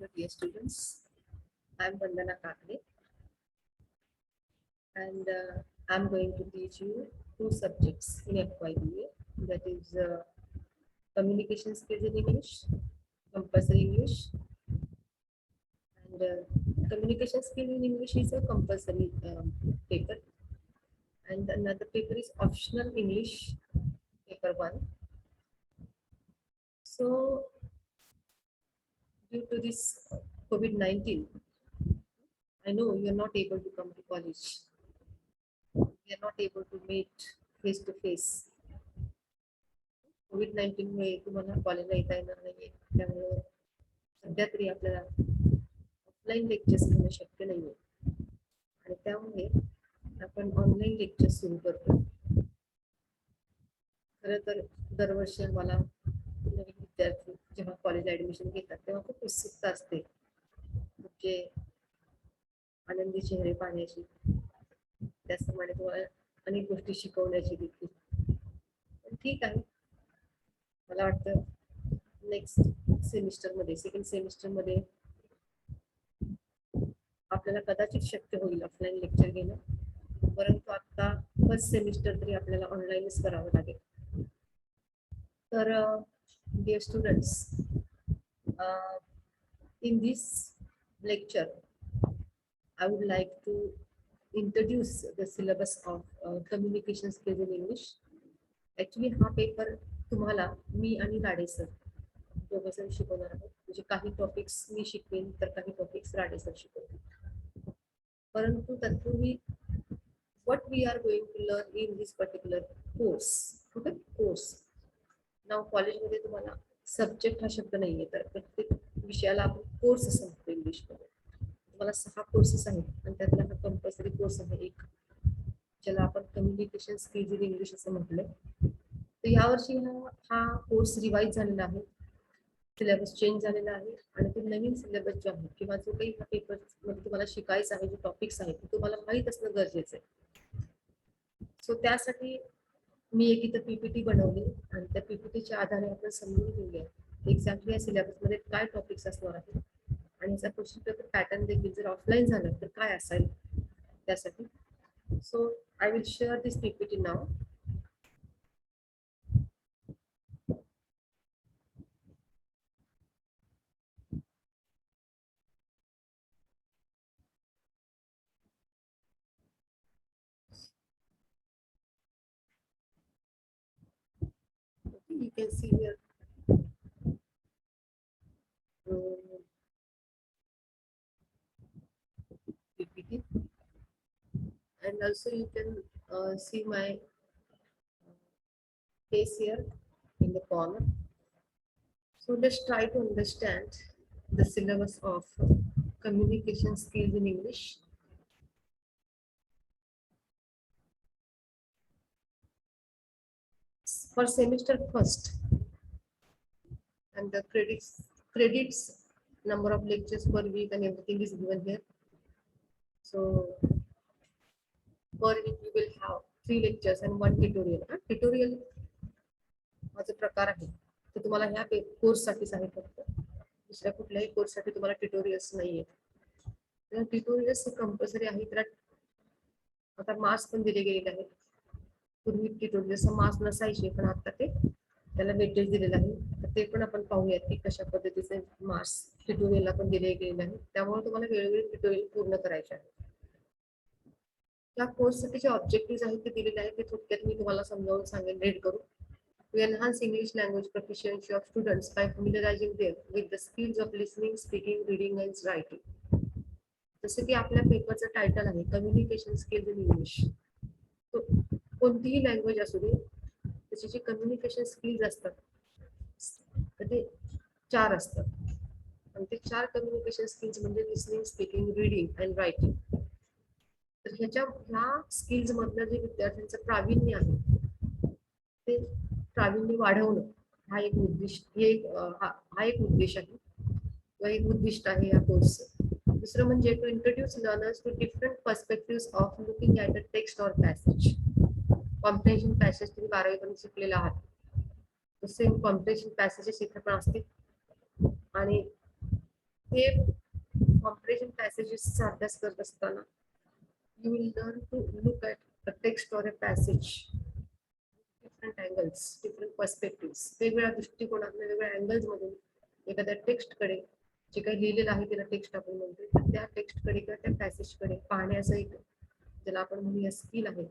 Hello, dear students. I'm Vandana Kakade, and I'm going to teach you two subjects in FYBA. That is communication skills in English, compulsory English, and communication skill in English is a compulsory paper, and another paper is optional English, paper 1. So, due to this COVID-19, I know you're not able to come to college. You're not able to meet face to face. कोविड-19 मुळे तुम्हाला कॉलेजला येता येणार नाहीये, त्यामुळे सध्या तरी आपल्याला ऑफलाईन लेक्चर्स घेणं शक्य नाहीये आणि त्यामुळे आपण ऑनलाईन लेक्चर्स सुरू करतो. खरं तर दरवर्षी आम्हाला नवीन विद्यार्थी जेव्हा कॉलेज ऍडमिशन घेतात तेव्हा खूप उत्सुकता असते, तुमचे आनंदी चेहरे पाहण्याची, त्याचप्रमाणे तुम्हाला अनेक गोष्टी शिकवण्याची देखील. पण ठीक आहे, मला वाटतं नेक्स्ट सेमिस्टरमध्ये, सेकंड सेमिस्टरमध्ये आपल्याला कदाचित शक्य होईल ऑफलाईन लेक्चर घेणं, परंतु आता फर्स्ट सेमिस्टर तरी आपल्याला ऑनलाईनच करावं लागेल. तर dear students, in this lecture I would like to introduce the syllabus of communication skills in English. Actually हा पेपर तुम्हाला मी आणि राडे सर दोघं शिकवणार आहोत. म्हणजे काही टॉपिक्स मी शिकवेन तर काही टॉपिक्स राडे सर शिकवतील. परंतु तत्पूर्वी what we are going to learn in this particular course, okay, course. नाव कॉलेजमध्ये तुम्हाला सब्जेक्ट हा शब्द नाहीये, तर प्रत्येक विषयाला आपण कोर्स असं म्हणतो इंग्लिशमध्ये. तुम्हाला 6 कोर्सेस आहेत आणि त्यातला हा कंपल्सरी कोर्स आहे एक, ज्याला आपण कम्युनिकेशन स्किल्स इन इंग्लिश असं म्हटलंय. तर यावर्षी हा कोर्स रिवाइज झालेला आहे, सिलेबस चेंज झालेला आहे आणि तो नवीन सिलेबस जो आहे किंवा जो काही हा पेपर मध्ये तुम्हाला शिकायचं आहे, जे टॉपिक्स आहेत ते तुम्हाला माहीत असणं गरजेचं आहे. सो त्यासाठी मी एक इथं पीपीटी बनवली आणि त्या पीपीटीच्या आधारे आपण समजून घेऊया एक्झॅक्टली या सिलेबस मध्ये काय टॉपिक्स असणार आहेत आणि याचा क्वेश्चन पेपर पॅटर्न देखील जर ऑफलाईन झालं तर काय असेल त्यासाठी. So I will share this PPT now. You can see here PPT, and also you can see my face here in the corner. So let's try to understand the syllabus of communication skills in English. For semester first, and the credits number of lectures per week and everything is given here. So per week we will have 3 lectures and 1 tutorial. Tutorial माझा प्रकार आहे तो तुम्हाला ह्या course साठीच आहे, फक्त दुसऱ्या कुठल्याही कोर्स साठी तुम्हाला ट्युटोरियल्स नाहीये. ट्युटोरियल्स कंपल्सरी आहे. तर आता मार्क्स पण दिले गेलेले आहेत. पूर्वी ट्युटोरियल्स मार्क्स नसायचे, पण आता ते त्याला वेटेज दिलेलं आहे. तर ते पण आपण पाहूयात की कशा पद्धतीचे मार्क्स ट्युटोरियलला पण दिले गेलेले आहेत. त्यामुळे तुम्हाला वेळोवेळी ट्युटोरियल पूर्ण करायचे आहे. या कोर्ससाठी जे ऑब्जेक्टिव्ह आहेत ते दिलेले आहेत, ते थोडक्यात मी तुम्हाला समजावून सांगेन रीड करू. To enhance English language proficiency of students by familiarizing them with the skills of listening, speaking, reading and writing. जसे की आपल्या पेपरचं टायटल आहे कम्युनिकेशन स्किल्स इन इंग्लिश. तो कोणतीही लँग्वेज असू दे, त्याची जी कम्युनिकेशन स्किल्स असतात तर ते 4 असतात. आणि ते 4 कम्युनिकेशन स्किल्स म्हणजे listening, speaking, reading and writing. तर ह्या स्किल्स मधलं जे विद्यार्थ्यांचं प्रावीण्य आहे ते प्रावीण्य वाढवणं हा एक उद्दिष्ट, हा एक उद्देश आहे किंवा एक उद्दिष्ट आहे या कोर्सचं. दुसरं म्हणजे to introduce learners to different perspectives of looking at a text or passage. Comprehension passage तुम्ही 12वी पर्यंत शिकलेला आहात, सेम कॉम्प्रिहेन्शन पॅसेजेस इथे पण असतील आणि हे कॉम्प्रिहेन्शन पॅसेजेसचा अभ्यास करत असताना you will learn to look at a text or a passage different angles, different perspectives, वेगवेगळ्या दृष्टिकोनातून वेगवेगळ्या अँगल्स मधून एखाद्या टेक्स्ट कडे जे काही लिहिलेलं आहे त्याला टेक्स्ट आपण म्हणतो, तर त्या टेक्स्ट कडे किंवा त्या पॅसेज कडे पाहण्याचं एक ज्याला आपण म्हणूया स्किल आहे,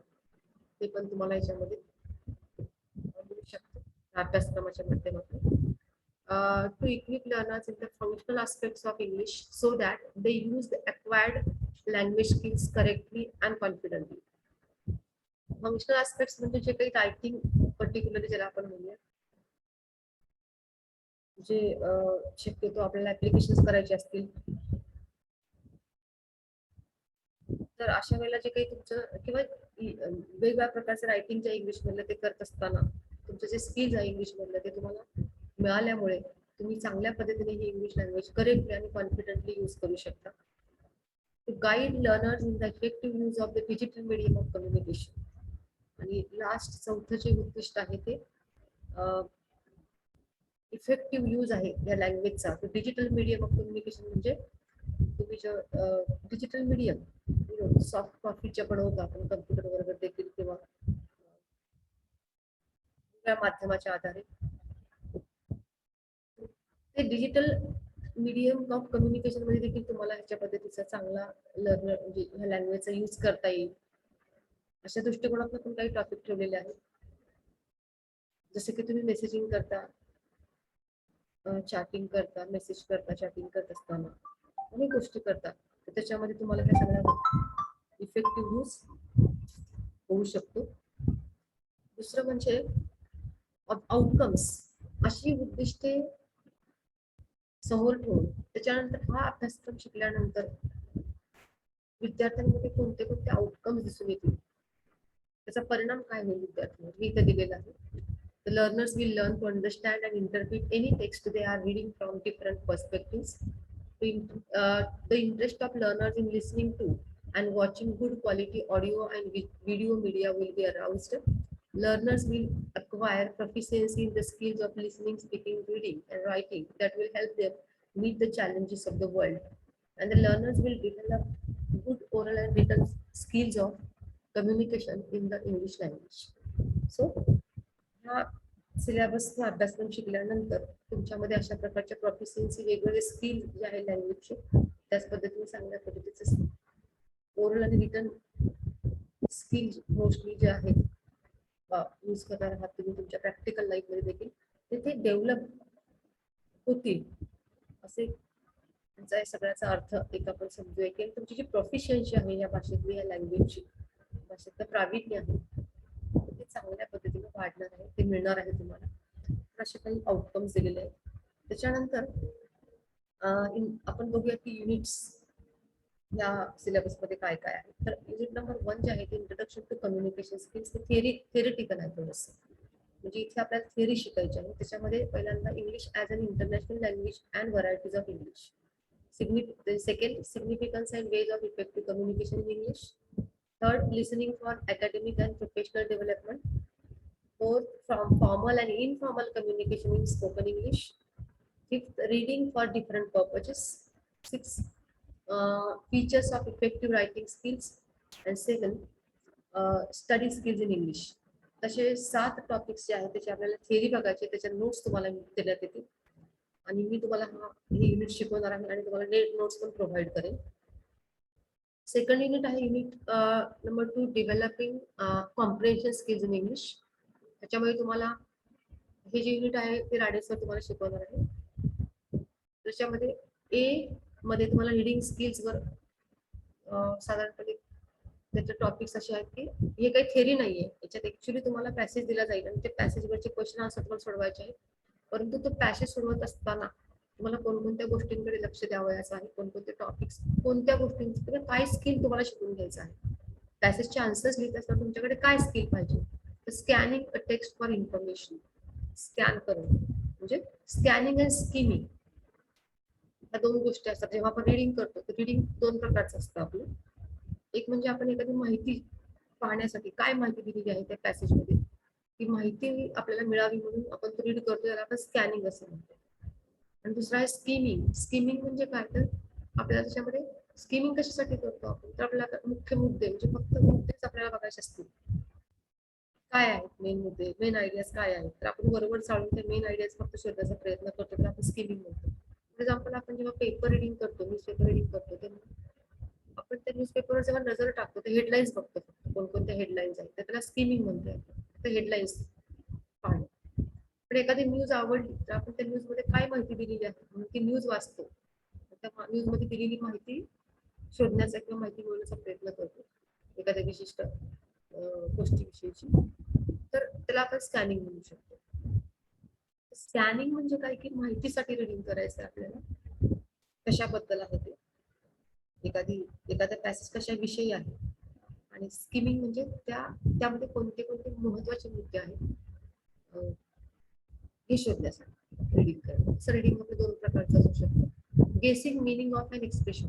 ते पण तुम्हाला याच्यामध्ये मिळू शकतं अभ्यासक्रमाच्या माध्यमातून. To equip learners in the functional aspects of English so that they use the acquired language skills correctly and confidently. Functional aspects म्हणजे जे काही रायटिंग पर्टिक्युलरली ज्याला आपण म्हणूया, जे शक्यतो आपल्याला ऍप्लिकेशन्स करायचे असतील, तर अशा वेळेला जे काही तुमचं किंवा वेगवेगळ्या प्रकारचे रायटिंगच्या इंग्लिश मधलं ते करत असताना तुमचं जे स्किल्स आहे इंग्लिश मधलं ते तुम्हाला मिळाल्यामुळे तुम्ही चांगल्या पद्धतीने ही इंग्लिश लँग्वेज करेक्टली आणि कॉन्फिडेंटली यूज करू शकता. To guide learners in the effective use of the digital medium of communication. आणि लास्ट चौथं जे उद्दिष्ट आहे ते इफेक्टिव्ह यूज आहे या लँग्वेजचा. डिजिटल मीडियम ऑफ कम्युनिकेशन म्हणजे तुम्ही डिजिटल मीडियम सॉफ्ट कॉपीच्या बनवता आपण कम्प्युटर वगैरे देखील किंवा या माध्यमाच्या आधारे ते डिजिटल मीडियम ऑफ कम्युनिकेशन मध्ये देखील तुम्हाला ह्याच्या पद्धतीचा चांगला लर्नर म्हणजे ह्या लँग्वेजचा यूज करता येईल अशा दृष्टिकोनातून पण काही टॉपिक ठेवलेले आहेत. जसे की तुम्ही मेसेजिंग करता, चॅटिंग करता, मेसेज करता, चॅटिंग करत असताना अनेक गोष्टी करता, तर त्याच्यामध्ये तुम्हाला ह्या सगळ्या इफेक्टिव्ह यूज होऊ शकतो. दुसरं म्हणजे आउटकम्स, अशी उद्दिष्टे समोर ठेवून त्याच्यानंतर हा अभ्यासक्रम शिकल्यानंतर विद्यार्थ्यांमध्ये कोणते कोणते आउटकम्स दिसून येतील, त्याचा परिणाम काय होईल विद्यार्थ्यांवर, हे इथे दिलेलं आहे. The learners will learn to understand and interpret any text they are reading from different perspectives. The interest of learners in listening to and watching good quality audio and video media will be aroused. Learners will acquire proficiency in the skills of listening, speaking, reading, and writing that will help them meet the challenges of the world. And the learners will develop good oral and written skills of communication in the English language. So, हा सिलेबसचा अभ्यासक्रम शिकल्यानंतर तुमच्यामध्ये अशा प्रकारच्या proficiency वेगवेगळे skill जे आहे लँग्वेजचे त्याच पद्धतीने चांगल्या पद्धतीचे ओरल आणि रिटन स्किल मोस्टली जे आहेत यूज करणार आहात तुम्ही तुमच्या प्रॅक्टिकल लाईफ मध्ये देखील तिथे डेव्हलप होतील असे त्यांचा सगळ्याचा अर्थ एक आपण समजूया की तुमची जी प्रोफिशियन्सी आहे या भाषेतली या लँग्वेजची भाषेतलं प्रावीण्य आहे ते चांगल्या पद्धतीने वाढणार आहे, ते मिळणार आहे तुम्हाला. असे काही आउटकम्स दिलेले आहेत. त्याच्यानंतर आपण बघूया की युनिट्स या सिलेबस मध्ये काय काय आहे. तर युनिट नंबर 1 जे आहे ते introduction to communication skills, theoretical आहे थोडंसं, म्हणजे इथे आपल्याला थिअरी शिकायची आहे. त्याच्यामध्ये पहिल्यांदा English as an international language and varieties of English. Second, significance and ways of effective communication in English. Third, listening for academic and professional development. Fourth, from formal and informal communication in spoken English. Fifth, reading for different purposes. Sixth, features of effective writing skills. And seven, study skills in English. तसे 7 topics जे आहेत त्याचे आपल्याला theory बघायचे, त्याच्या notes तुम्हाला देण्यात येतील आणि मी तुम्हाला हे युनिट शिकवणार आहे आणि तुम्हाला नोट्स पण प्रोव्हाइड करेन. सेकंड युनिट आहे unit number 2, developing comprehension skills in English. त्याच्यामध्ये तुम्हाला हे जे युनिट आहे ते राडे सर तुम्हाला शिकवणार आहे. त्याच्यामध्ये ए मध्ये तुम्हाला रीडिंग स्किल्स वर साधारणपणे त्याचे टॉपिक्स असे आहेत की हे काही थेरी नाहीये, याच्यात ऍक्च्युली तुम्हाला पॅसेज दिला जाईल आणि ते पॅसेजवरचे क्वेश्चन आन्सर तुम्हाला सोडवायचे आहेत. परंतु तो पॅसेज सोडवत असताना तुम्हाला कोणकोणत्या गोष्टींकडे लक्ष द्यावयाचं आहे, कोणकोणते टॉपिक्स, कोणत्या गोष्टींचं किंवा काय स्किल तुम्हाला शिकून घ्यायचं आहे. पॅसेजचे आन्सर्स लिहित असताना तुमच्याकडे काय स्किल पाहिजे, तर scanning a text for information, scan करून म्हणजे स्कॅनिंग अँड स्किमिंग, या 2 गोष्टी असतात. जेव्हा आपण रीडिंग करतो तर रीडिंग 2 प्रकारचं असतं आपलं. एक म्हणजे आपण एखादी माहिती पाहण्यासाठी काय माहिती दिलेली आहे त्या पॅसेजमध्ये, ती माहिती आपल्याला मिळावी म्हणून आपण रीड करतो, त्याला आपण स्कॅनिंग असं म्हणतो. आणि दुसरा आहे स्कीमिंग. स्कीमिंग म्हणजे काय, तर आपल्याला त्याच्यामध्ये स्कीमिंग कशासाठी करतो आपण, तर आपल्याला मुख्य मुद्दे म्हणजे फक्त मुद्देच आपल्याला बघायचे असतील. काय आहेत मेन मुद्दे, मेन आयडियाज काय आहेत, तर आपण बरोबर चालून ते मेन आयडियाज फक्त शोधण्याचा प्रयत्न करतो, तर आपण स्कीमिंग म्हणतो. फॉर एक्झाम्पल आपण जेव्हा पेपर रिडिंग करतो, न्यूजपेपर रिडिंग करतो, तेव्हा आपण त्या न्यूजपेपरवर जेव्हा नजर टाकतो ते हेडलाईन्स बघतो, फक्त कोणकोणत्या हेडलाईन्स आहेत, तर त्याला स्कीमिंग म्हणतोय आपण, फक्त हेडलाईन्स पाहणे. पण एखादी न्यूज आवडली तर आपण त्या न्यूज मध्ये काय माहिती दिलेली आहे म्हणून ती न्यूज वाचतो, त्या न्यूज मध्ये दिलेली माहिती शोधण्याचा किंवा माहिती मिळवण्याचा प्रयत्न करतो एखाद्या विशिष्ट गोष्टीविषयीची, तर त्याला आपण स्कॅनिंग म्हणू शकतो. स्कॅनिंग म्हणजे काय, की माहितीसाठी रिडिंग करायचं आपल्याला, कशाबद्दल आहे ते, एखादा पॅसेज कशाविषयी आहे, आणि स्किमिंग म्हणजे त्यामध्ये कोणते कोणते महत्वाचे मुद्दे आहेत हे शोधण्यासाठी रिडिंग करणं. असं रिडिंग आपलं दोन प्रकारचं असू शकतं. गेसिंग मिनिंग ऑफ अन एक्सप्रेशन,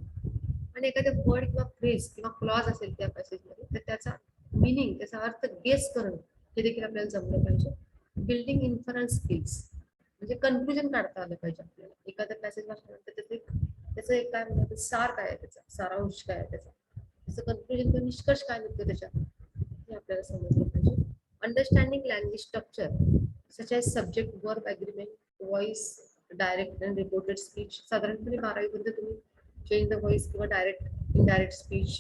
आणि एखादं वर्ड किंवा फ्रेज किंवा क्लॉज असेल त्या पॅसेजमध्ये, तर त्याचा मिनिंग, त्याचा अर्थ गेस करणं हे देखील आपल्याला जमलं पाहिजे. बिल्डिंग इन्फरन्स स्किल्स म्हणजे कन्क्लुजन काढता आलं पाहिजे आपल्याला. एखादं पॅसेज वाचल्यानंतर त्याचं एक काय म्हणतात, सार काय आहे, त्याचा सारांश काय आहे, त्याचं कन्क्लुजन किंवा निष्कर्ष काय निघतो त्याच्यात, हे आपल्याला समजलं पाहिजे. Understanding language structure such as subject, verb, agreement, voice, direct and reported speech. साधारणपणे 12वीमध्ये तुम्ही चेंज द व्हॉइस किंवा डायरेक्ट इनडायरेक्ट स्पीच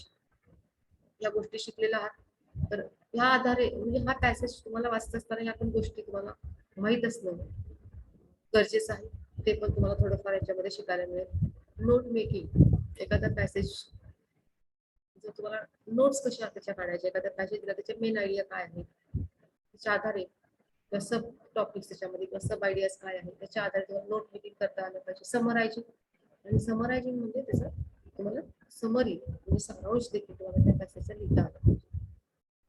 या गोष्टी शिकलेल्या आहात. तर ह्या आधारे म्हणजे हा पॅसेज तुम्हाला वाचत असताना ह्या पण गोष्टी तुम्हाला माहीत असणं गरजेचं आहे. ते पण तुम्हाला थोडंफार याच्यामध्ये शिकायला मिळेल. नोट मेकिंग, एखादा पॅसेज जर तुम्हाला नोट्स कशा त्याच्या काढायच्या, एखाद्या पॅसेजला त्याचे मेन आयडिया काय आहे, त्याच्या आधारे सब टॉपिक्स त्याच्यामध्ये किंवा सब आयडियाज काय आहे त्याच्या आधारे तुम्हाला नोट मेकिंग करता आलं पाहिजे. समरायझिंग, आणि समरायझिंग म्हणजे त्याचं तुम्हाला समरी म्हणजे सारांश देखील तुम्हाला त्या पॅसेजचा लिहिता आला पाहिजे.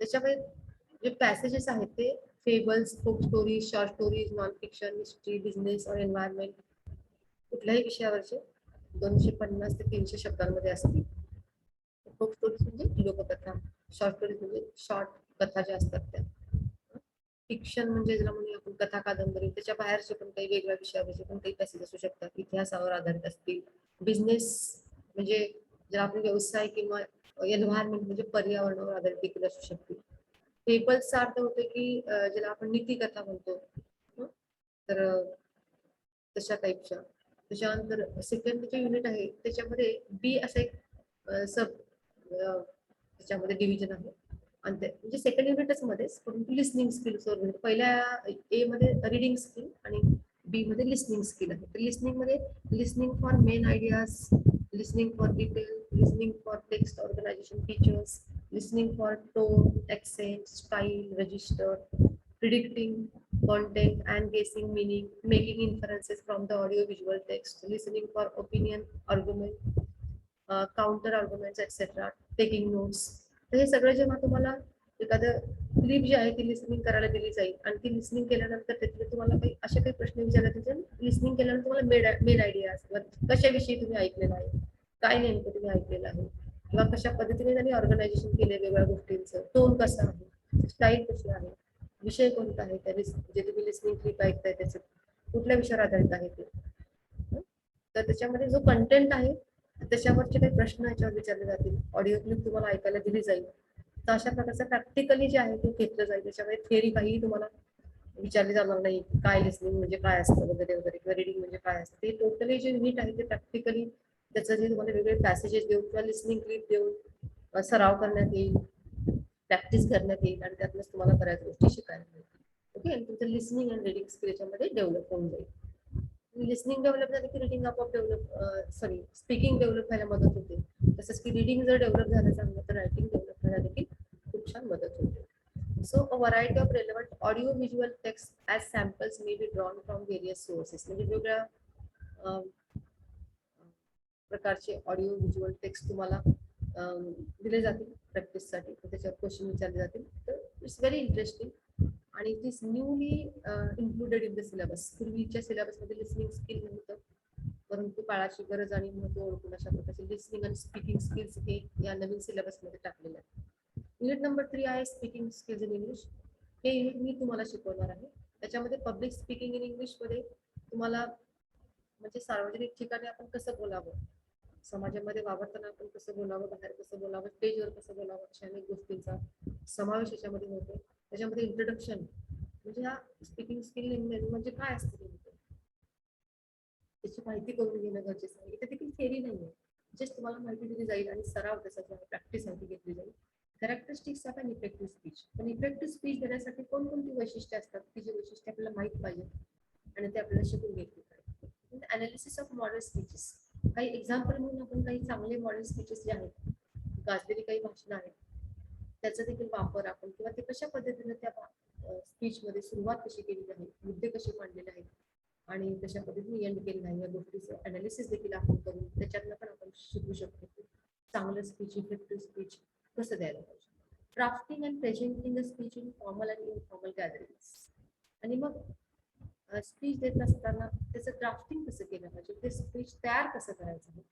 त्याच्यामध्ये जे पॅसेजेस आहेत ते fables, folk stories, short stories, non fiction, history, business और एन्व्हायरमेंट कुठल्याही विषयावरचे 250 ते 300 शब्दांमध्ये असतील. फोक स्टोरीज म्हणजे लोककथा, शॉर्ट स्टोरीज म्हणजे शॉर्ट कथा ज्या असतात त्या, फिक्शन म्हणजे ज्याला म्हणूया आपण कथा कादंबरी, त्याच्या बाहेरचे पण काही वेगळ्या विषयावरचे पण काही पॅसेज असू शकतात, इतिहासावर आधारित असतील. बिझनेस म्हणजे जर आपण व्यवसाय किंवा एन्व्हायरमेंट म्हणजे पर्यावरणावर आधारित देखील असू शकतील. पेपल्सचा अर्थ होतो की ज्याला आपण नीतिकथा म्हणतो, तर तशा टाईपच्या. त्याच्यानंतर सेकंड जे युनिट आहे त्याच्यामध्ये बी असं एक सब त्याच्यामध्ये डिव्हिजन आहे, आणि म्हणजे सेकंड युनिटच मध्येच परंतु लिस्निंग स्किल्स वर, पहिल्या ए मध्ये रिडिंग स्किल आणि बी मध्ये लिस्निंग स्किल आहे. तर लिस्निंग मध्ये listening for main ideas, listening for detail, listening for text organisation features, listening for tone, accent, style, register, predicting content and guessing meaning, making inferences from the audio visual text, listening for opinion, argument, counter arguments, etc., taking notes. तर हे सगळं जेव्हा तुम्हाला एखादं clip जी आहे ती listening करायला दिली जाईल आणि ती लिसनिंग केल्यानंतर त्यातले तुम्हाला काही असे काही प्रश्न विचारले जातील, लिसनिंग केल्यानंतर तुम्हाला मेन आयडिया असेल कशाविषयी तुम्ही ऐकलेलं आहे, काय नेमकं तुम्ही ऐकलेलं आहे, किंवा कशा पद्धतीने त्यांनी ऑर्गनायझेशन केले वेगवेगळ्या गोष्टींचं, टोन कसा आहे, स्टाईल कशी आहे, विषय कोणता आहे, त्या जे तुम्ही लिसनिंग क्लिप ऐकताय त्याचे कुठल्या विषयावर आधारित आहे ते. तर त्याच्यामध्ये जो कंटेंट आहे त्याच्यावरचे काही प्रश्न याच्यावर विचारले जातील, ऑडिओ क्लिप तुम्हाला ऐकायला दिली जाईल. तर अशा प्रकारचं प्रॅक्टिकली जे आहे ते घेतलं जाईल. त्याच्यामध्ये थेअरी काहीही तुम्हाला विचारली जाणार नाही, काय लिसनिंग म्हणजे काय असतं वगैरे वगैरे, किंवा रिडिंग म्हणजे काय असतं. ते टोटली जे युनिट आहे ते प्रॅक्टिकली त्याचं जे तुम्हाला वेगवेगळे पॅसेजेस देऊन किंवा लिसनिंग क्लिप देऊन सराव करण्यात येईल, प्रॅक्टिस करण्यात येईल, आणि त्यातूनच तुम्हाला बऱ्याच गोष्टी शिकायला मिळतील. ओके, आणि तुमचं लिसनिंग आणि रिडिंग स्किल याच्यामध्ये डेव्हलप होऊन जाईल. लिसनिंग डेव्हलप झाली की रिडिंग आपोआप स्पीकिंग डेव्हलप व्हायला मदत होते. तसंच की रिडिंग जर डेव्हलप झालं चांगलं तर रायटिंग डेव्हलप व्हायला देखील खूप छान मदत होते. So a variety of relevant audio visual text as samples may be drawn from various sources. म्हणजे वेगवेगळ्या प्रकारचे ऑडिओ व्हिज्युअल टेक्स्ट तुम्हाला दिले जातील प्रॅक्टिससाठी, त्याच्यावर क्वेश्चन विचारले जातील. तर इट्स व्हेरी इंटरेस्टिंग आणि it is newly included in the syllabus. पूर्वीच्या सिलेबसमध्ये लिसनिंग स्किल नव्हतं, परंतु काळाची गरज आणि महत्व ओळखून अशा प्रकारचे लिसनिंग आणि स्पीकिंग स्किल्स हे या नवीन सिलेबसमध्ये टाकलेले आहे. युनिट नंबर 3 आहे स्पीकिंग स्किल्स इन इंग्लिश. हे युनिट मी तुम्हाला शिकवणार आहे. त्याच्यामध्ये पब्लिक स्पीकिंग इन इंग्लिश मध्ये तुम्हाला म्हणजे सार्वजनिक ठिकाणी आपण कसं बोलावं, समाजामध्ये वावरताना आपण कसं बोलावं, बाहेर कसं बोलावं, स्टेजवर कसं बोलावं, अशा अनेक गोष्टींचा समावेश याच्यामध्ये होतो. त्याच्यामध्ये इंट्रोडक्शन म्हणजे हा स्पीकिंग स्किल म्हणजे काय असतं नेमकं, त्याची माहिती करून घेणं गरजेचं आहे. इथे देखील थेरी नाहीये, जस्ट तुम्हाला माहिती दिली जाईल आणि सराव त्याचा प्रॅक्टिस माहिती घेतली जाईल. Characteristics of an effective speech. पण इफेक्टिव्ह स्पीच देण्यासाठी कोणकोणती वैशिष्ट्ये असतात, की जी वैशिष्ट्ये आपल्याला माहित पाहिजे आणि ते आपल्याला शिकून घेतली पाहिजे. Analysis of modern speeches. काही एक्झाम्पल म्हणून आपण काही चांगले मॉडर्न स्पीचेस जे आहेत, गाजलेली काही भाषणं आहेत, त्याचा देखील वापर आपण किंवा ते कशा पद्धतीने त्या स्पीच मध्ये सुरुवात कशी केलेली आहे, मुद्दे कसे मांडलेले आहेत आणि कशा पद्धतीने एंड केलेलं आहे, या गोष्टीचं अनालिसिस देखील आपण करून त्याच्यातनं पण आपण शिकू शकतो की चांगलं स्पीच, इफेक्टिव्ह स्पीच कसं द्यायला पाहिजे. Drafting and presenting a speech in formal and informal gatherings. आणि मग स्पीच देत असताना त्याचं ड्राफ्टिंग कसं केलं पाहिजे, ते स्पीच तयार कसं करायचं आहे,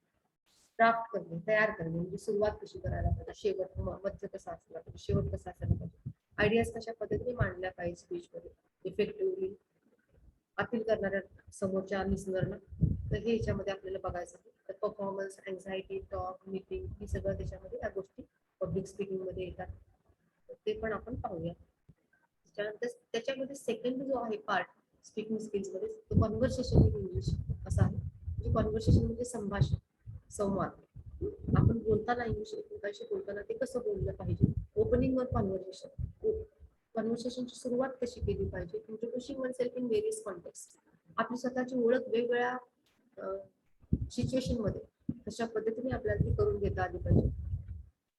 ड्राफ्ट करणे, तयार करणे म्हणजे सुरुवात कशी करायला पाहिजे, शेवट मध्य कसा असला पाहिजे, शेवट कसा असायला पाहिजे, आयडियाज कशा पद्धतीने मांडल्या पाहिजे स्पीच मध्ये इफेक्टिव्हली अपील करणाऱ्या समोरच्या लिसनरला. तर हे याच्यामध्ये आपल्याला बघायचं आहे. तर परफॉर्मन्स, अँझायटी, टॉक, मीटिंग ही सगळं त्याच्यामध्ये या गोष्टी पब्लिक स्पीकिंग मध्ये येतात. ते पण आपण पाहूया. त्याच्यानंतर त्याच्यामध्ये सेकंड जो आहे पार्ट स्पीकिंग स्किल्स मध्ये, तो कॉन्व्हर्सेशन इन इंग्लिश असा आहे. म्हणजे कॉन्व्हर्सेशन म्हणजे संभाषण, संवाद. आपण बोलताना इंग्लिश एकमेकांशी बोलताना ते कसं बोललं पाहिजे, ओपनिंग वर कॉन्व्हर्सेशन, कॉन्व्हर्सेशनची सुरुवात कशी केली पाहिजे, introducing one self in various context, आपली स्वतःची ओळख वेगवेगळ्या सिच्युएशन मध्ये कशा पद्धतीने आपल्याला ती करून घेता आली पाहिजे.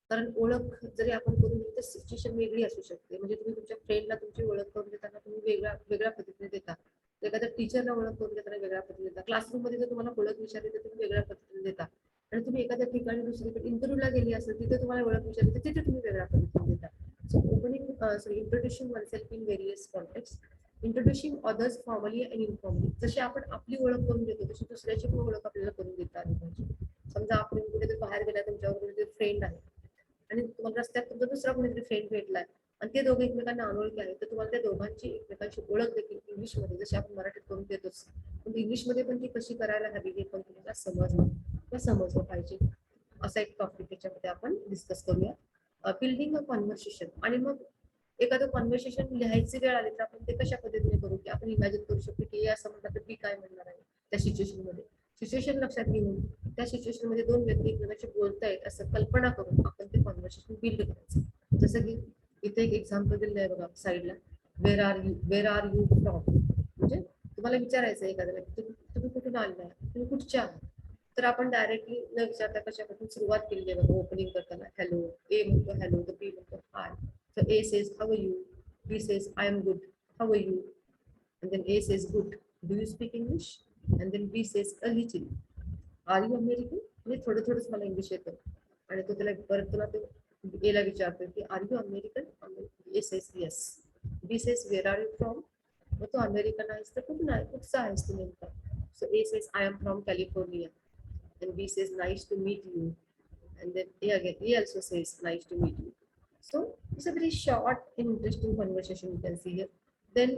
कारण ओळख जरी आपण करून घेतली तर सिच्युएशन वेगळी असू शकते. म्हणजे तुम्ही तुमच्या फ्रेंडला तुमची ओळख करून देताना तुम्ही वेगळ्या पद्धतीने देता, एखाद्या टीचरला ओळख करून देताना वेगळ्या पद्धतीने देता, क्लासरूम मध्ये जर तुम्हाला ओळख विचारली तर तुम्ही वेगळ्या पद्धतीने देता, आणि तुम्ही एखाद्या ठिकाणी दुसरीकडे इंटरव्ह्यूला गेली असेल तिथे तुम्हाला ओळख विचारली तर तिथे तुम्ही वेगळ्या पद्धतीने देता. So opening introducing one self in various context, introducing others formally and informally. जशी आपण आपली ओळख करून देतो तशी दुसऱ्याची पण ओळख आपल्याला करून देता आली पाहिजे. समजा आपण कुठेतरी बाहेर गेला, तुमच्यावर फ्रेंड आहे आणि तुम्हाला रस्त्यात तुमचा दुसरा कोणीतरी फ्रेंड भेटलाय आणि ते दोघे एकमेकांना अनोळखी आहेत, तर तुम्हाला त्या दोघांची एकमेकांची ओळख देखील इंग्लिशमध्ये जशी आपण मराठीत करून देतोच, पण इंग्लिशमध्ये पण ती कशी करायला हवी हे पण तुम्हाला समजलं पाहिजे. असा एक टॉपिक त्याच्यामध्ये आपण डिस्कस करूया. Building a conversation. आणि मग एखादं कॉन्व्हर्सेशन लिहायची वेळ आली तर आपण ते कशा पद्धतीने करू, की आपण इमॅजिन करू शकतो की असं म्हणतात तर ती काय म्हणणार आहे त्या सिच्युएशन मध्ये. सिच्युएशन लक्षात घेऊन त्या सिच्युएशन मध्ये दोन व्यक्ती एकमेकांशी बोलतायत असं कल्पना करून आपण ते कॉन्व्हर्सेशन बिल्ड करायचं. जसं की इथे एक एक्झाम्पल दिलेलं आहे बघा साईडला, वेर आर यू फ्रॉम. म्हणजे तुम्हाला विचारायचं एखाद्याला तुम्ही कुठून आलेला आहे, तुम्ही कुठच्या आहात, तर आपण डायरेक्टली न विचारता कशापासून सुरुवात केली आहे बघा. ओपनिंग करताना हॅलो, ए म्हणतो हॅलो, तर बी म्हणतो हाय. So A says, how are you? B says, I am good. How are you? And then A says, good. Do you speak English? And then B says, a little. Are you American? म्हणजे थोडं थोडंच मला English येतं. आणि तो त्याला परत तुला तो एला विचारतो की are you American? A says yes. B says where are you from? मग तो अमेरिकन आहेस तर कुठून आहे, कुठचा आहेस तू नेमका? So A says I am from California. And B says nice to meet you. And then A again, A also says nice to meet you. So it's a very short and interesting conversation you can see here. Then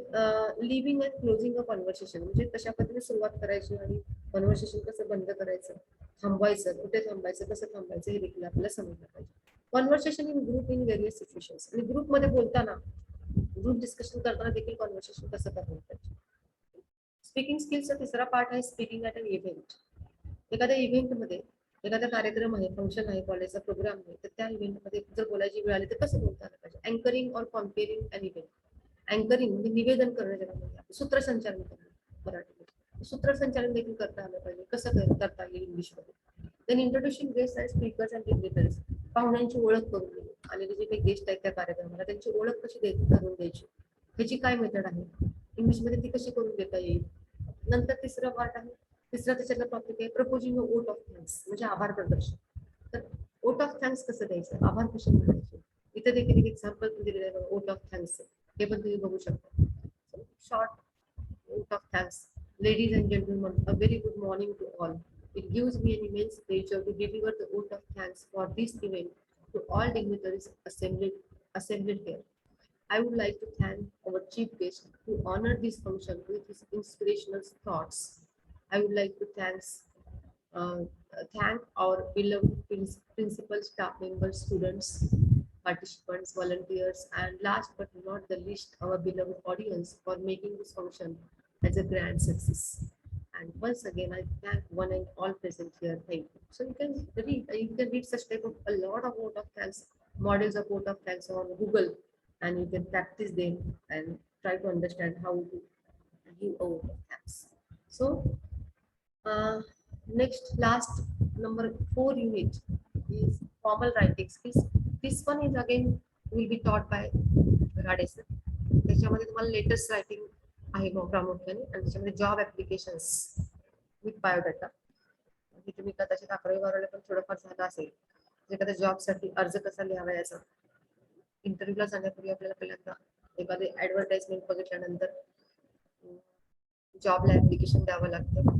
leaving and closing a conversation, म्हणजे कशा पद्धतीने सुरुवात करायची आणि conversation कसं बंद करायचं, थांबवायचं, कुठे थांबायचं, कसं थांबायचं हे देखील आपल्याला समजलं पाहिजे. Conversation in group in various situations. आणि ग्रुपमध्ये बोलताना, ग्रुप डिस्कशन करताना देखील कॉन्व्हर्सेशन कसं करायला पाहिजे. स्पीकिंग स्किल्सचा तिसरा पार्ट आहे स्पीकिंग ॲट अन इव्हेंट. एखाद्या इव्हेंटमध्ये, एखादा कार्यक्रम आहे, फंक्शन आहे, कॉलेजचा प्रोग्राम आहे, तर त्या इव्हेंटमध्ये जर बोलायची वेळ आली तर कसं बोलता आलं पाहिजे. Anchoring or compering an event. Anchoring म्हणजे निवेदन करणं, ज्याला सूत्रसंचालन करणं मराठीमध्ये, सूत्रसंचालन देखील करता आलं पाहिजे. कसं करता येईल इंग्लिशमध्ये. Then introducing guest and speakers and dignitaries. पाहुण्यांची ओळख करून देणे, आलेले जे काही गेस्ट आहेत त्या कार्यक्रमाला त्यांची ओळख कशी करून द्यायची, ह्याची काय मेथड आहे इंग्लिशमध्ये, ती कशी करून देता येईल. नंतर तिसरा पार्ट आहे, तिसरा त्याच्यातला टॉपिक आहे प्रपोजिंग ओट ऑफ थँक्स, म्हणजे आभार प्रदर्शन. तर ओट ऑफ थँक्स कसं द्यायचं, आभार कसे मानायचे, इथे देखील एक एक्झाम्पल दिलेलं आहे ओट ऑफ थँक्स, हे पण तुम्ही बघू शकता. Short vote of thanks. Ladies and gentlemen, a very good morning to all. It gives me an immense pleasure to deliver the oath of thanks for this event to all dignitaries assembled here. I would like to thank our chief guest who honored this function with his inspirational thoughts. I would like to thank our beloved principal, staff members, students, participants, volunteers, and last but not the least, our beloved audience for making this function as a grand success. And once again, I thank one and all present here. Thank you. So you can read such type of a lot of vote of thanks, models of vote of thanks on Google, and you can practice them and try to understand how to give a vote of thanks. So uh, next, last number 4 unit is formal writing skills. This one is again will be taught by Rade sir. त्याच्यामध्ये तुम्हाला latest writing आहे प्रामुख्याने आणि त्याच्यामध्ये job applications with biodata. तुम्ही कदाचित 11वी-12वीला पण थोडंफार झालं असेल. एखाद्या जॉबसाठी अर्ज कसा लिहावा याचा इंटरव्ह्यूला जाण्यापूर्वी आपल्याला पहिल्यांदा एखादी ऍडव्हर्टाइजमेंट बघितल्यानंतर जॉबला ऍप्लिकेशन द्यावं लागतं.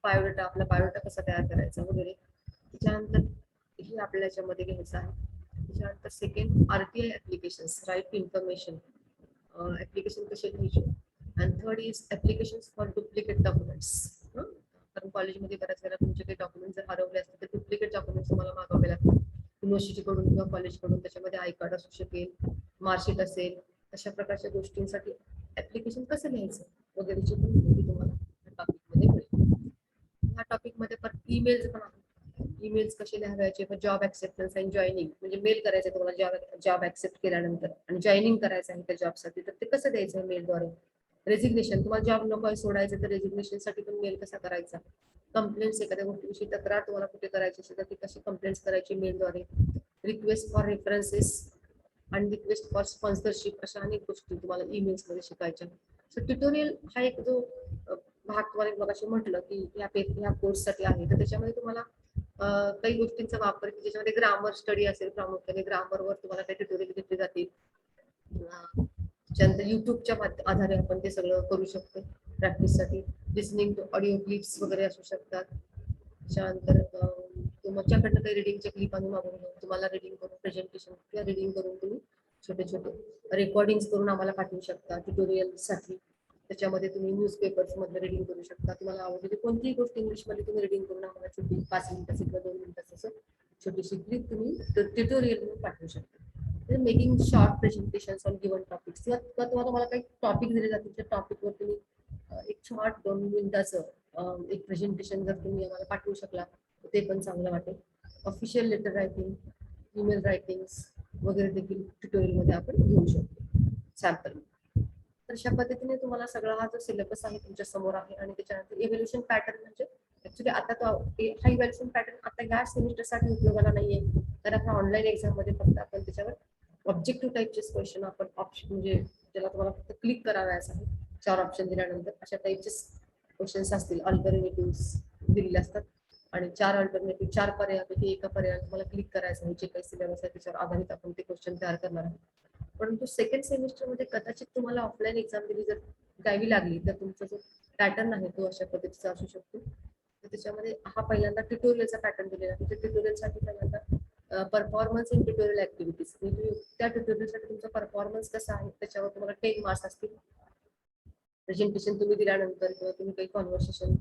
बायोडाटा आपला बायोडाटा कसा तयार करायचा वगैरे. त्याच्यानंतर हे आपल्याला याच्यामध्ये घ्यायचं आहे. त्याच्यानंतर second RTI applications, right to information application कसे घ्यायचे. And third is application for duplicate documents. कारण कॉलेजमध्ये बऱ्याच वेळा तुमचे काही डॉक्युमेंट जर हरवले असतील तर डुप्लिकेट डॉक्युमेंट्स तुम्हाला मागवावे लागतात युनिव्हर्सिटीकडून किंवा कॉलेजकडून. त्याच्यामध्ये आय कार्ड असू शकेल, मार्कशीट असेल, अशा प्रकारच्या गोष्टींसाठी ऍप्लिकेशन कसं लिहायचं वगैरेची पण माहिती तुम्हाला टॉपिकमध्ये मिळेल. ह्या टॉपिक मध्ये पण ईमेल्स पण आहे. ईमेल्स कसे लिहायचे, जॉब ऍक्सेप्टन्स अँड जॉईनिंग, म्हणजे मेल करायचं तुम्हाला जॉब ऍक्सेप्ट केल्यानंतर आणि जॉईनिंग करायचं आहे त्या जॉबसाठी, तर ते कसं द्यायचं मेलद्वारे. रेजिग्नेशन, तुम्हाला जॉब नको सोडायचं तर रेजिग्नेशन साठी पण मेल कसा करायचा. कंप्लेंट्स, एखाद्या गोष्टीविषयी तक्रार तुम्हाला कुठे करायची असेल तर ती कशी कंप्लेंट्स करायची मेलद्वारे. रिक्वेस्ट फॉर रेफरन्सेस आणि रिक्वेस्ट फॉर स्पॉन्सरशिप, अशा अनेक गोष्टी तुम्हाला ईमेल्स मध्ये शिकायच्या. सो ट्युटोरियल हा एक जो भाग तुम्हाला मगाशी म्हटलं की ह्या कोर्ससाठी आहे, तर त्याच्यामध्ये तुम्हाला काही गोष्टींचा वापर की ज्याच्यामध्ये ग्रामर स्टडी असेल, प्रामुख्याने ग्रामरवर तुम्हाला काही ट्युटोरियल घेतले जातील. त्याच्यानंतर युट्यूबच्या आधारे आपण ते सगळं करू शकतो प्रॅक्टिससाठी. लिसनिंग टू ऑडिओ क्लिप्स वगैरे असू शकतात. त्याच्यानंतर तुमच्याकडनं काही रिडिंगच्या क्लिप आणून मागून घेऊन तुम्हाला रिडिंग करून प्रेझेंटेशन किंवा रिडिंग करून तुम्ही छोटे छोटे रेकॉर्डिंग करून आम्हाला पाठवू शकता ट्युटोरियलसाठी. त्याच्यामध्ये तुम्ही न्यूजपेपर्स मधलं रिडिंग करू शकता. तुम्हाला आवडते कोणतीही गोष्ट इंग्लिशमध्ये तुम्ही रिडिंग करून आम्हाला छोटी 5 मिनिटाची किंवा 2 मिनिटाचं असं छोटीशी क्लिप तुम्ही ट्युटोरियल म्हणून पाठवू शकता. Making short presentations on given topics, किंवा तुम्हाला काही टॉपिक दिले जातील त्या टॉपिकवर तुम्ही एक शॉर्ट 2 मिनिटाचं एक प्रेझेंटेशन जर तुम्ही आम्हाला पाठवू शकला तर ते पण चांगलं वाटेल. Official letter writing, email writing वगैरे देखील ट्युटोरियल मध्ये आपण घेऊ शकतो सॅम्पल. तर अशा पद्धतीने तुम्हाला सगळा हा जो सिलेबस आहे तुमच्या समोर आहे. आणि त्याच्यानंतर इव्हॅल्युएशन पॅटर्न, म्हणजे ऍक्च्युली आता तो हा इव्हॅल्युएशन पॅटर्न आता ह्या सेमिस्टरसाठी उपयोगाला नाहीये, कारण आपण ऑनलाईन एक्झाम मध्ये फक्त आपण त्याच्यावर ऑब्जेक्टिव्ह टाईपचे क्वेश्चन आपण ऑप्शन, म्हणजे ज्याला तुम्हाला फक्त क्लिक करावयाचं आहे 4 ऑप्शन दिल्यानंतर अशा टाईपचे क्वेश्चन्स असतील. अल्टरनेटिव्ह दिलेले असतात आणि 4 अल्टरनेटिव्ह 4 पर्यायापैकी एका पर्यायावर तुम्हाला क्लिक करायचं आहे. जे काही सिलेबस आहे त्याच्यावर आधारित आपण ते क्वेश्चन तयार करणार आहोत. परंतु सेकंड सेमिस्टर मध्ये कदाचित तुम्हाला ऑफलाईन एक्झाम दिली जर द्यावी लागली तर तुमचा जो पॅटर्न आहे तो अशा पद्धतीचा असू शकतो. तर त्याच्यामध्ये हा पहिल्यांदा ट्युटोरियलचा पॅटर्न दिलेला आहे. ट्युटोरियलसाठी पहिल्यांदा परफॉर्मन्स इन ट्युटोरियल ऍक्टिव्हिटीज, म्हणजे त्या ट्युटोरियलसाठी तुमचा परफॉर्मन्स कसा आहे त्याच्यावर तुम्हाला 10 मार्क्स असतील. प्रेझेंटेशन तुम्ही दिल्यानंतर किंवा तुम्ही काही कॉन्व्हर्सेशन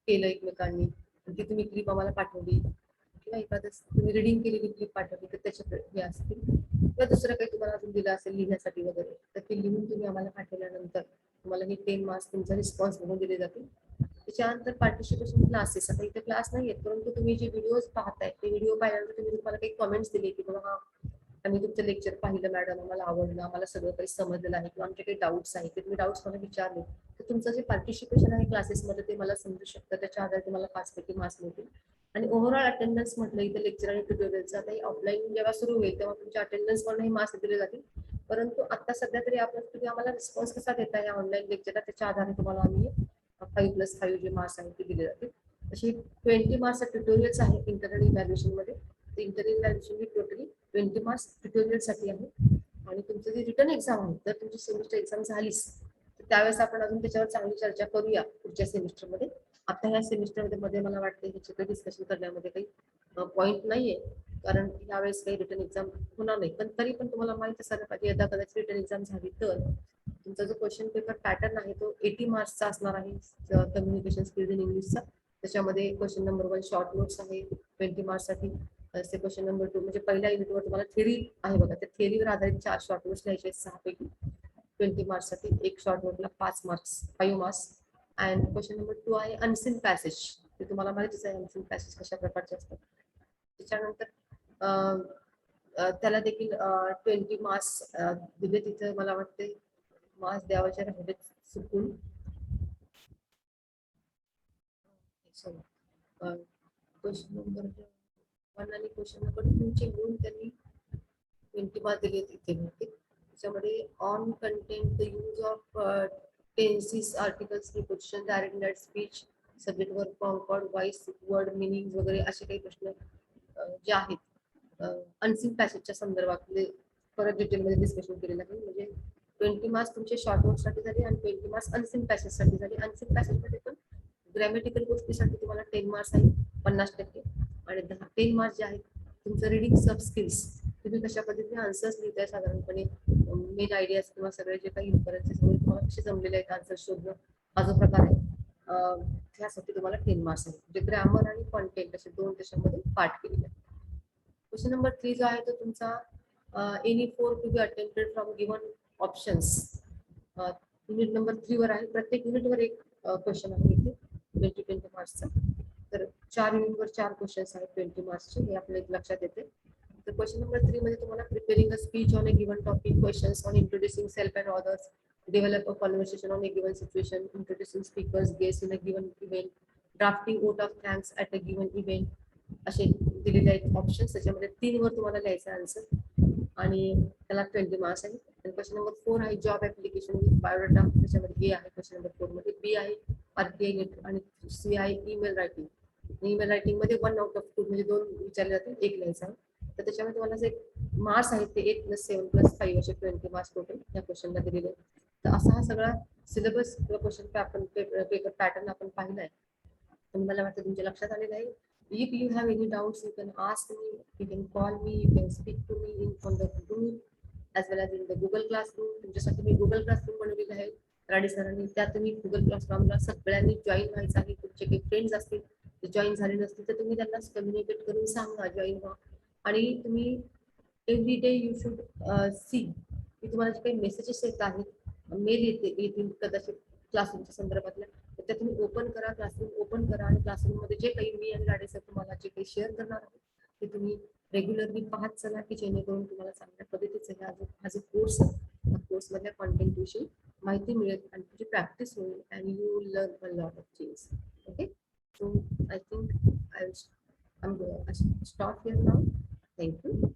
केलं एकमेकांनी, ती तुम्ही क्लिप आम्हाला पाठवली किंवा एखादं तुम्ही रिडिंग केलेली क्लिप पाठवली तर त्याच्यात हे असतील. किंवा दुसरं काही तुम्हाला अजून दिलं असेल लिहिण्यासाठी वगैरे, तर ते लिहून तुम्ही आम्हाला पाठवल्यानंतर तुम्हाला हे 10 मार्क्स तुमचा रिस्पॉन्स म्हणून दिले जातील. त्याच्यानंतर पार्टिसिपेशन क्लासेस, आता इथे क्लास नाही आहेत, परंतु तुम्ही जे व्हिडिओज पाहताय ते व्हिडिओ पाहिल्यानंतर तुम्ही तुम्हाला काही कमेंट्स दिले की बाबा हा आम्ही तुमचं लेक्चर पाहिलं मॅडम, आम्हाला आवडलं, आम्हाला सगळं काही समजलेलं आहे किंवा आमचे काही डाऊट्स आहेत ते तुम्ही डाऊट्स मला विचारले, तर तुमचं जे पार्टिसिपेशन आहे क्लासेसमध्ये ते मला समजू शकतं. त्याच्या आधारे तुम्हाला 5 पैकी मार्क्स मिळतील. आणि ओव्हरऑल अटेंडन्स म्हटलं इथे लेक्चर आणि ट्युटोरियलचा आता ऑफलाईन जेव्हा सुरू होईल तेव्हा तुमच्या अटेंडन्स वरही मार्क्स दिले जातील. परंतु आता सध्या तरी तुम्ही आम्हाला रिस्पॉन्स कसा देता या ऑनलाईन लेक्चरला त्याच्या आधारे तुम्हाला आम्ही 5+5 जे मार्क्स आहेत ते दिले जातील. अशी 20 मार्क्स ट्युटोरियल्स आहे इंटरनल इव्हॅल्युएशन मध्ये. इंटरनल इव्हॅल्युएशन ही टोटली 20 मार्क्स ट्युटोरियल साठी आहे. आणि तुमचं जी रिटर्न एक्झाम आहे, जर तुमची सेमिस्टर एक्झाम झालीच तर त्यावेळेस आपण अजून त्याच्यावर चांगली चर्चा करूया पुढच्या सेमिस्टरमध्ये. आता ह्या सेमिस्टर मध्ये मला वाटतं ह्याचे डिस्कशन करण्यामध्ये काही पॉईंट नाहीये, कारण यावेळेस काही रिटर्न एक्झाम होणार नाही. पण तरी पण तुम्हाला माहित असायला पाहिजे, यदा कदाचित रिटर्न एक्झाम झाली तर तुमचा जो क्वेश्चन पेपर पॅटर्न आहे तो 80 मार्क्सचा असणार आहे कम्युनिकेशन स्किल्स इन इंग्लिशचा. त्याच्यामध्ये क्वेश्चन नंबर 1 शॉर्ट नोट्स आहे 20 मार्क्ससाठी. असे क्वेश्चन नंबर 2 म्हणजे पहिल्या युनिटवर तुम्हाला थेरी आहे बघा, त्या थेरीवर आधारित 4 शॉर्ट नोट्स लिहायचे 6 पैकी 20 मार्क्ससाठी. एक शॉर्ट नोटला 5 marks 5 marks. And question number 2 आहे अनसीन पॅसेज. ते तुम्हाला माहितीच आहे अनसीन पॅसेज कशा प्रकारचे असतात. त्याच्यानंतर त्याला देखील 20 मार्क्स दिले. तिथं मला वाटते मार्क्स द्यावाचे राहिले चुकून. क्वेश्चन नंबर 1 आणि क्वेश्चन नंबर 2 चे मिळून त्यांनी 20 मार्क्स दिले तिथे. त्याच्यामध्ये on content the use of tenses articles preposition direct direct speech subject verb concord voice word meaning वगैरे असे काही प्रश्न जे आहेत अनसीन पॅसेजच्या संदर्भातले परत डिटेलमध्ये डिस्कशन केलेलं आहे. म्हणजे 20 मार्क्स तुमचे शॉर्ट नोट्ससाठी झाले आणि 20 मार्क्स अनसीन पॅसेजसाठी झाले. अनसीन पॅसेजमध्ये पण ग्रॅमॅटिकल गोष्टीसाठी तुम्हाला 10 मार्क्स आहे 50% आणि 10 मार्क्स जे आहेत तुमचं रिडिंग सब स्किल्स. तुम्ही कशा पद्धतीने आन्सर्स लिहिताय साधारणपणे मेन आयडियाज किंवा सगळे जे काही इन्फरन्सेस वगैरे तुम्हाला कसे जमलेले आहेत आन्सर शोधणं हा जो प्रकार आहे त्यासाठी तुम्हाला 10 मार्क्स आहे. म्हणजे ग्रामर आणि कॉन्टेंट असे 2 त्याच्यामध्ये पार्ट केलेले आहेत. क्वेश्चन नंबर 3 जो आहे तो तुमचा any 4 to be attempted from given options. Unit number 3 वर आहे. प्रत्येक युनिटवर एक क्वेश्चन आहे इथे 20 मार्क्सचा. तर 4 युनिटवर 4 क्वेश्चन्स आहेत 20 मार्क्सचे. हे आपल्या लक्षात येते. तर क्वेश्चन नंबर 3 मध्ये तुम्हाला preparing a speech on a given topic, questions on introducing self and authors, develop a conversation on a given situation, introducing speakers, guests in a given event, drafting vote of thanks at a given event. असे दिलेले आहेत options. त्याच्यामध्ये 3 वर तुम्हाला लिहायचं answer आणि त्याला 20 marks आहे. आणि क्वेश्चन नंबर 4 आहे जॉब ऍप्लिकेशन विथ बायोडाटा. त्याच्यामध्ये ए आहे क्वेश्चन नंबर 4 मध्ये. बी आहे आरटीआय लेटर आणि सी आहे ईमेल रायटिंग. ईमेल रायटिंग मध्ये 1 आउट ऑफ 2 म्हणजे 2 विचारले जातील, 1 लिहायचा आहे. तर त्याच्यामध्ये तुम्हाला जे मार्क्स आहेत ते 8 + 7 + 5 असे 20 मार्क्स टोटल या क्वेश्चनला दिलेले आहेत. तर असा हा सगळा सिलेबस किंवा क्वेश्चन पेपर पॅटर्न आपण पाहिला आहे. आणि मला वाटतं तुमच्या लक्षात आलेलं आहे. If you have any doubts, you can ask me, you can call me, you can speak to me on the group as well as in the Google Classroom. तुमच्यासाठी मी Google Classroom बनवलेलं आहे राडी सरांनी. त्यात तुम्ही Google Classroomला सगळ्यांनी join व्हायचं आहे. तुमचे काही फ्रेंड्स असतील ते जॉईन झाले नसतील तर तुम्ही त्यांना कम्युनिकेट करून सांगा जॉईन व्हा. आणि तुम्ही every day you should see की तुम्हाला जे काही मेसेजेस येत आहेत मेल येतील कदाचित क्लासरूमच्या संदर्भातल्या, तर त्या तुम्ही ओपन करा. क्लासरूम ओपन करा आणि क्लासरूम मध्ये जे काही मी आणि राडे सर तुम्हाला जे काही शेअर करणार आहे ते तुम्ही रेग्युलरली पाहत चला की जेणेकरून तुम्हाला चांगल्या पद्धतीचा हा जो कोर्स आहे त्या कोर्समधल्या कॉन्टेंट विषयी माहिती मिळेल आणि तुझी प्रॅक्टिस होईल and you will learn a lot of things. Okay, so I think I will stop here now. Thank you.